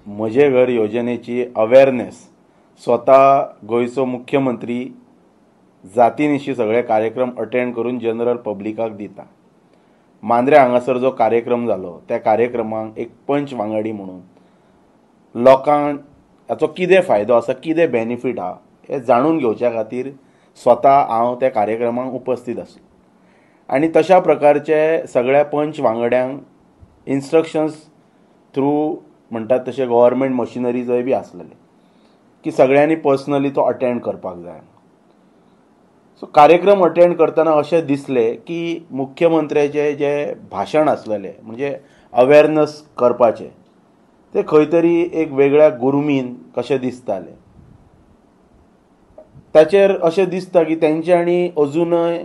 म्हजे घर योजनेची अवेअरनेस स्वतः गोयचो मुख्यमंत्री जातीनिशी सगळे कार्यक्रम अटेंड करून जनरल पब्लिकाक दिता. मांद्रे हांगासर जो कार्यक्रम जालो त्या कार्यक्रमाक एक पंच वांगडी म्हणून लोकांक हाचो कितें फायदो आसा, कितें बेनिफीट आहा हें जाणून घेवच्या खातीर स्वता हांव त्या कार्यक्रमाक उपस्थित आसलो. आनी तशा प्रकारचे सगळ्या पंच वांगड्यांक इन्स्ट्रक्शन्स थ्रू म्हणटात तशे गव्हर्मेंट मशिनरीजय बी आसलेले की सगळ्यांनी पर्सनली तो अटेंड करपाक जाय. सो कार्यक्रम अटेंड करतना अशें दिसलें की मुख्यमंत्र्याचे जे भाशण आसलेले म्हणजे अवेअरनेस करपाचें ते खंय तरी एक वेगळ्या गुरमीन कशें दिसतालें. ताचेर अशें दिसता की तेंच्यांनी अजुनय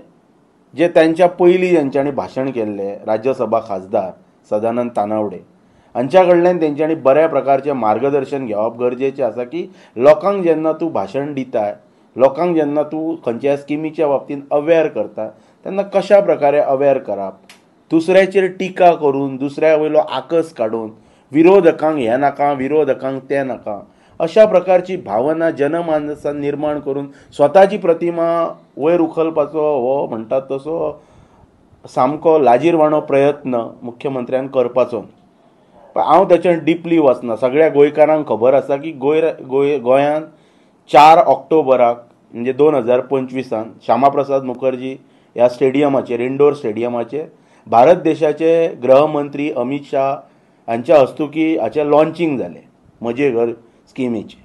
जे तांच्या पयलीं जेंच्यांनी भाशण केल्लें राज्यसभा खासदार सदानंद तानावडे हांच्या कडल्यान तेंच्यांनी बऱ्या प्रकारचें मार्गदर्शन घेवप गरजेचें आसा की लोकांक जेन्ना तूं भाशण दिता, लोकांक जेन्ना तूं खंयच्या स्किमीच्या बाबतींत अवेअर करता तेन्ना कशा प्रकारे अवेअर करप, दुसऱ्याचेर टिका करून दुसऱ्या वयलो आकस काडून विरोधकांक हें नाका विरोधकांक तें नाका अशा प्रकारची भावना जनमानसांत निर्माण करून स्वताची प्रतिमा वयर उखलपाचो हो म्हणटात तसो सामको लाजीरवाणो प्रयत्न मुख्यमंत्र्यान करपाचो. पण हांव ताच्यान डिपली वचना. सगळ्या गोंयकारांक खबर आसा की गोंयांत 4 ऑक्टोबराक म्हणजे 2025 श्यामाप्रसाद मुखर्जी ह्या स्टेडियमाचेर इंडोर स्टेडियमाचेर भारत देशाचे गृहमंत्री अमित शाह हांच्या हस्तुकी हाचें लॉन्चिंग जालें म्हजे घर स्किमीचे.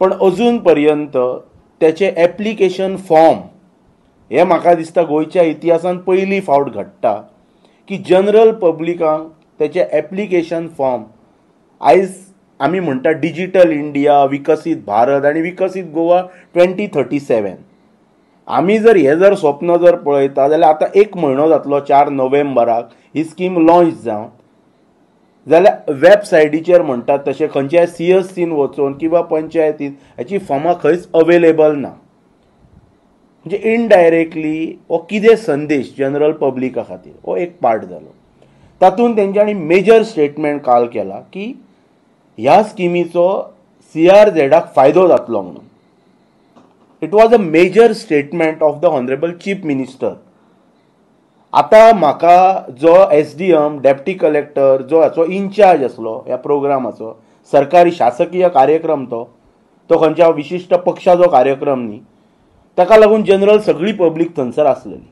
पण अजून पर्यंत त्याचे एप्लिकेशन फॉर्म हे म्हाका दिसता गोंयच्या इतिहासान पयली फावट घडटा की जनरल पब्लिकांक त्याचे एप्लिकेशन फॉर्म आयज आमी म्हणटा डिजिटल इंडिया, विकसीत भारत आनी विकसीत गोवा 2037 आमी जर स्वप्न जर पळयता जाल्यार आतां 1 म्हयनो जातलो 4 नोव्हेंबराक ही स्कीम लॉन्च जावन जाल्यार वेबसायटीचेर म्हणटात तशें खंयच्याय CSCन वचून किंवा पंचायतीन हाची फॉर्मां खंयच अवेलेबल ना. म्हणजे इनडायरेक्टली हो कितें संदेश जनरल पब्लिका खातीर हो एक पार्ट जालो. तातूंत तेंच्यांनी मेजर स्टेटमेंट काल केला की ह्या स्किमीचो CRZाक फायदो जातलो म्हणून. It was a major statement of the honourable chief minister. आतां म्हाका जो SDM डेप्टी कलेक्टर जो हाचो इन्चार्ज आसलो ह्या प्रोग्रामाचो सरकारी शासकीय कार्यक्रम तो खंयच्या विशिश्ट पक्षाचो कार्यक्रम न्ही, ताका लागून जनरल सगळी पब्लीक थंयसर आसलेली.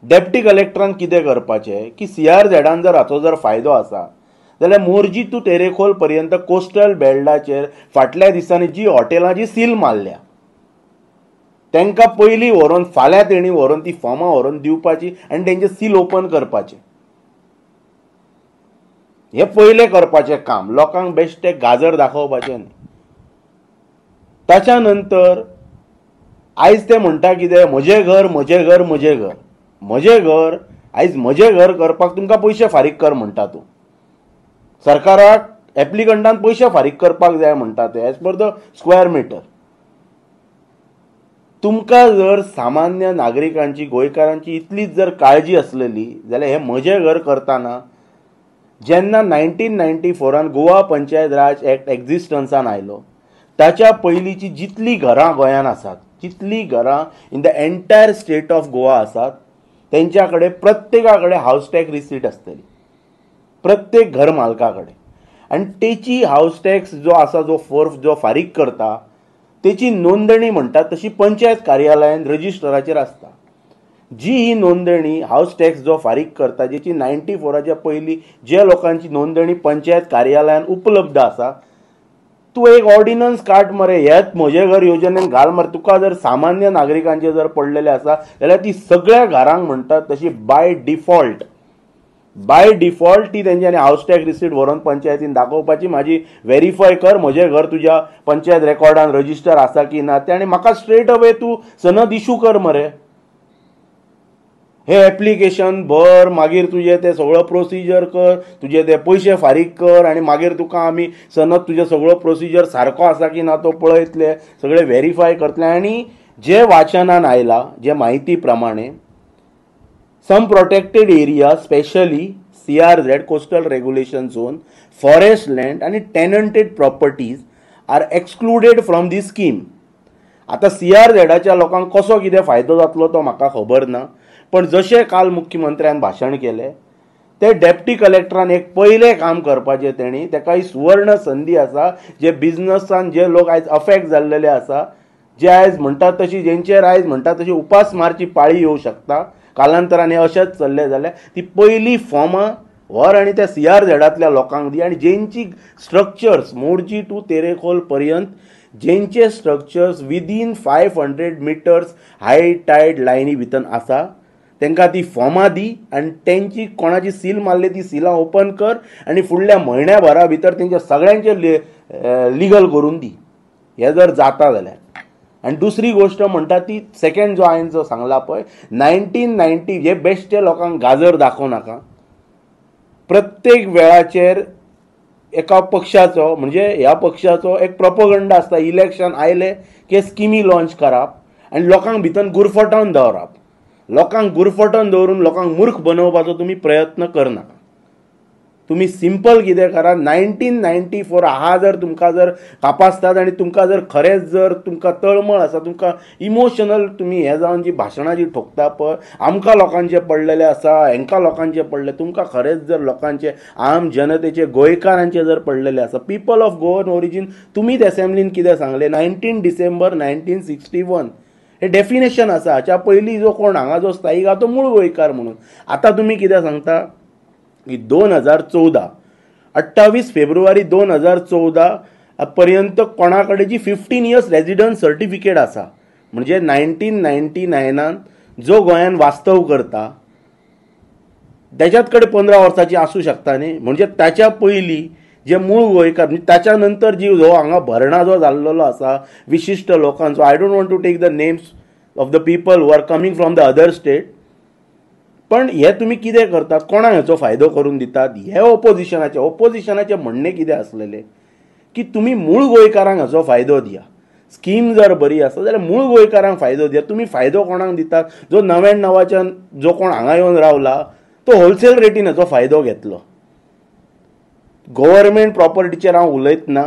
डेप्टी कलेक्टरान कितें करपाचें की CRZान जर हाचो जर फायदो आसा जाल्यार मोरजी टू तेरेखोल पर्यंत कोस्टल बेल्टाचेर फाटल्या दिसांनी जी हॉटेलां जी सील मारल्या तांकां पयलीं व्हरून फाल्यां तेणी व्हरून ती फॉर्मां व्हरून दिवपाची आनी तेंचे सील ओपन करपाचें. हें पयलें करपाचें काम, लोकांक बेश्टें गाजर दाखोवपाचें न्ही. ताच्या नंतर आयज ते म्हणटा कितें म्हजें घर म्हजें घर म्हजें घर. म्हजें घर आयज म्हजें घर करपाक तुमकां पयशे फारीक कर म्हणटा तूं. सरकाराक एप्लिकंटान पयशे फारीक करपाक जाय म्हणटा ते as per the square metre. तुमकां जर सामान्य नागरिकांची गोंयकारांची इतलीच जर काळजी आसलेली जाल्यार हे म्हजें घर करतना जेन्ना 1994 गोवा पंचायत राज एक्ट एक्झिस्टन्सान आयलो ताच्या पयलींची जितली घरां गोंयांत आसात, जितली घरां in the entire state of Goa आसात तेंच्या कडेन प्रत्येका कडेन हावस टॅक्स रिसीट आसतली, प्रत्येक घर मालका कडेन. आनी तेची हावस टॅक्स जो आसा जो फारीक करता तेची नोंदणी म्हणटात तशी पंचायत कार्यालयान रजिस्टराचेर आसता. जी ही नोंदणी हावस टॅक्स जो फारीक करता जेची 94च्या पयलीं जे लोकांची नोंदणी पंचायत कार्यालयान उपलब्ध आसा तूं एक ऑर्डिनन्स काड मरे हेच म्हजे घर योजनेन घाल मरे. तुका जर सामान्य नागरिकांचे जर पडलेले आसा जाल्यार ती सगळ्या घरांक म्हणटात तशी बाय डिफॉल्ट ती तेंच्यांनी हावस टॅक्स रिसीट व्हरून पंचायतीन दाखोवपाची. म्हाजी व्हेरीफाय कर म्हजें घर तुज्या पंचायत रेकॉर्डान रजिस्टर आसा की ना तें आनी म्हाका स्ट्रेट अवे तूं सनद इशू कर मरे. हे एप्लिकेशन भर, मागीर तुजें तें सगळो प्रोसिजर कर, तुजे ते पयशे फारीक कर आनी मागीर तुका आमी सनद तुजें सगळो प्रोसिजर सारको आसा की ना तो पळयतले, सगळे व्हेरीफाय करतले. आनी जे वाचनान आयला जे माहिती प्रमाणे some protected area specially CRZ coastal regulation zone, forest land आणि tenanted properties are excluded from this scheme. आता CRZच्या लोकांक कसो कितें फायदो जातलो तो म्हाका खबर ना, पण जशें काल मुख्यमंत्र्यान भाशण केलें ते डेप्टी कलेक्टरान एक पयलें काम करपाचें तेणी, तेका ही सुवर्ण संधी आसा. जे बिझनसान जे लोक आयज अफेक्ट जाल्लेले आसा, जे आयज म्हणटात तशी जेंचेर आयज म्हणटात तशी उपास मारची पाळी येवं शकता, कालांतरान हे अशेंच चल्ले जाल्यार ती पयली फॉर्मां व्हर आनी त्या CRZतल्या लोकांक दी. आनी जेंची स्ट्रक्चर्स मोरजी टू तेरेखोल पर्यंत जेंचे स्ट्रक्चर्स विदीन 500 मिटर्स हाय टायड लायनी भितर आसा तांकां ती फॉर्मां दी आनी तेंची कोणाची सील मारली ती सिलां ओपन कर आनी फुडल्या म्हयन्याभरा भितर तेंच्या सगळ्यांचे लिगल करून दी. हें जर जाता जाल्यार. आनी दुसरी गोष्ट म्हणटा ती सेकंड जो हांवें जो सांगला पळय 1990 हे बेश्टे लोकांक गाजर दाखोव नाका. प्रत्येक वेळाचेर एका पक्षाचो म्हणजे ह्या पक्षाचो एक प्रोपोगंडा आसता. इलेक्शन आयले की स्किमी लॉन्च करप आनी लोकांक भितर गुरफटावन दवरप. लोकांक गुरफटोवन दवरून लोकांक मूर्ख बनवपाचो तुमी प्रयत्न करनाका. तुम्ही सिंपल कितें करा. 1994 हा जर तुमकां जर कापासतात आनी तुमकां जर खरेंच जर तुमकां तळमळ आसा, तुमकां इमोशनल तुमी हे जावन जी भाशणां जी ठोकता पळय, आमकां लोकांचे पडलेले आसा, हेंकां लोकांचे पडले, तुमकां खरेंच जर लोकांचे आम जनतेचे गोंयकारांचे जर पडलेले आसा, पीपल ऑफ गोवन ओरिजीन तुमीच असेंब्लीन कितें सांगले 19 डिसेंबर 1961 हे डेफिनेशन आसा. हाच्या पयलीं जो कोण हांगा जो स्थायीक आहा तो मूळ गोंयकार म्हणून. आतां तुमी कितें सांगता की 2014 28 फेब्रुवारी 2014 पर्यंत कोणा कडेन जी 15 इयर्स रेजिडंट सर्टिफिकेट आसा, म्हणजे 1999 जो गोंयान वास्तव करता त्याच्यात कडे 15 वर्साची आसूं शकता न्ही. म्हणजे ताच्या पयलीं जे मूळ गोंयकार म्हणजे ताच्या नंतर जी जो हांगा भरणा जो जाल्लो आसा विशिश्ट लोकांचो, I don't want to take the names of the people who are coming from the other state, पण हे तुम्ही कितें करतात, कोणाक हेचो फायदो करून दितात. हे ओपोजिशनाचे म्हणणे कितें आसलेले की तुम्ही मूळ गोंयकारांक हाचो फायदो दिया. स्कीम जर बरी आसा जाल्यार मूळ गोंयकारांक फायदो दिया. तुम्ही फायदो कोणाक दितात, जो 99च्यान जो कोण हांगा येवन रावला तो होलसेल रेटीन हाचो फायदो घेतलो. गव्हर्मेंट प्रॉपर्टीचेर हांव उलयत ना,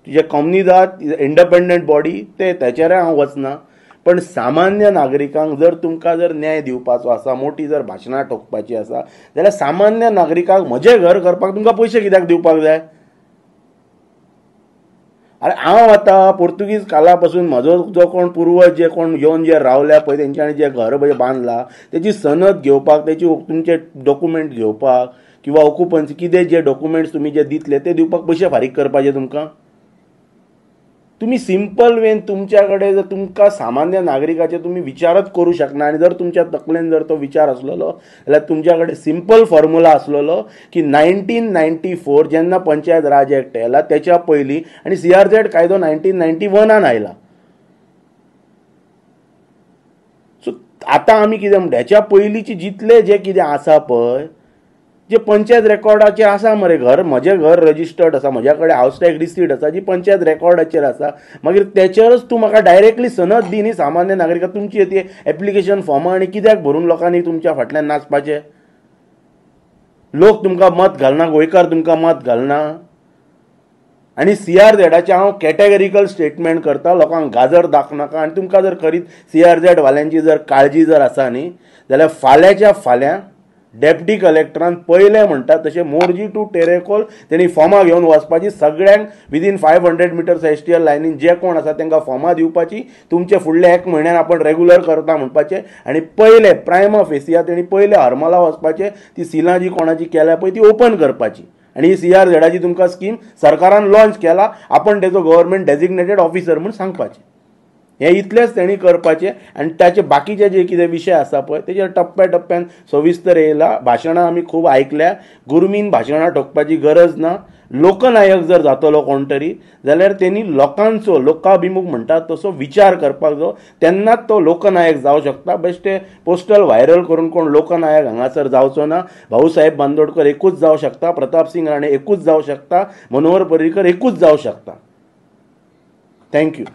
जे कंपनीज आहात इंडिपेंडंट बॉडी ते त्याचेर हांव वचना, पण सामान्य नागरिकांक जर तुमकां जर न्याय दिवपाचो आसा, मोठी जर भाशणां ठोकपाची आसा जाल्यार सामान्य नागरिकांक म्हजें घर करपाक तुमकां पयशे कित्याक दिवपाक जाय. अरे हांव आतां पोर्तुगीज काला पासून म्हजो जो कोण पुर्वज जे कोण येवन जे रावल्या पळय तेंच्यांनी जे घर बांदलां तेची सनद घेवपाक, तेची तुमचे डॉक्युमेंट घेवपाक किंवा ऑक्युपन्सी कितें जे डॉक्युमेंट्स तुमी जे दितले ते दिवपाक पयशे फारीक करपाचे तुमकां. तुम्ही सिंपल वेन तुमच्या कडेन जर तुमकां सामान्य नागरिकाचे तुम्ही विचारच करू शकना आनी जर तुमच्या तकलेन जर तो विचार आसलेलो जाल्यार तुमच्या कडेन सिंपल फॉर्म्युला आसलेलो की 1994 जेन्ना पंचायत राज एक्ट आयला त्याच्या पयलीं आनी CRZ कायदो 1991 आयला. सो आतां आमी कितें म्हणटा, हेच्या पयलींचे जितले जे कितें आसा पळय जे पंचायत रेकॉर्डाचेर आसा मरे, घर म्हजें घर रजिस्टर्ड आसा, म्हज्या कडेन हावस टॅक्स रिसीट आसा जी पंचायत रेकॉर्डाचेर आसा, मागीर त्याचेरच तूं म्हाका डायरेक्टली सनद दी न्ही सामान्य नागरिकाक. तुमची ती एप्लिकेशन फॉर्मां आनी कित्याक भरून लोकांनी तुमच्या फाटल्यान नाचपाचे. लोक तुमकां मत घालना, गोंयकार तुमकां मत घालना. आनी CRZचे हांव कॅटेगरिकल स्टेटमेंट करता, लोकांक गाजर दाखनाका. आनी तुमकां जर खरीच CRZ वाल्यांची जर काळजी जर आसा न्ही जाल्यार फाल्यांच्या फाल्यां डेप्टी कलेक्टरान पयले म्हणटा तशें मोरजी टू तेरेखोल तेणी फॉर्मां घेवन वचपाची. सगळ्यांक विदीन 500 मिटर्स STL लायनीन जे कोण आसा तांकां फॉर्मां दिवपाची. तुमचे फुडले 1 म्हयन्यान आपण रेग्युलर करता म्हणपाचें आनी पयले प्रायमा फेसिया तेणी पयले हरमला वचपाचें. ती सिलां जी कोणाची केल्या पळय ती ओपन करपाची. आनी ही CRZची तुमकां स्कीम सरकारान लॉन्च केला, आपण तेजो गव्हर्मेंट डेजिग्नेटेड ऑफिसर म्हणून सांगपाचें. हे इतलेच तेणी करपाचें. आनी ताचे बाकीचे जे कितें विशय आसा पळय तेजेर टप्प्या टप्प्यान सविस्तर येयला. भाशणां आमी खूब आयकल्या. गुरमीन भाशणां ठोकपाची गरज ना. लोकनायक जर जातलो कोण तरी जाल्यार तेणी लोकांचो लोकाभिमुख म्हणटात तसो विचार करपाक जाय, तेन्नाच तो लोकनायक जावं शकता. बेश्टे पोस्टल व्हायरल करून कोण लोकनायक हांगासर जावचो ना. भाऊसाहेब बांदोडकर एकूच जावं शकता, प्रताप सिंग राणे एकूच जावं शकता, मनोहर पर्रीकर एकूच जावं शकता. थँक्यू.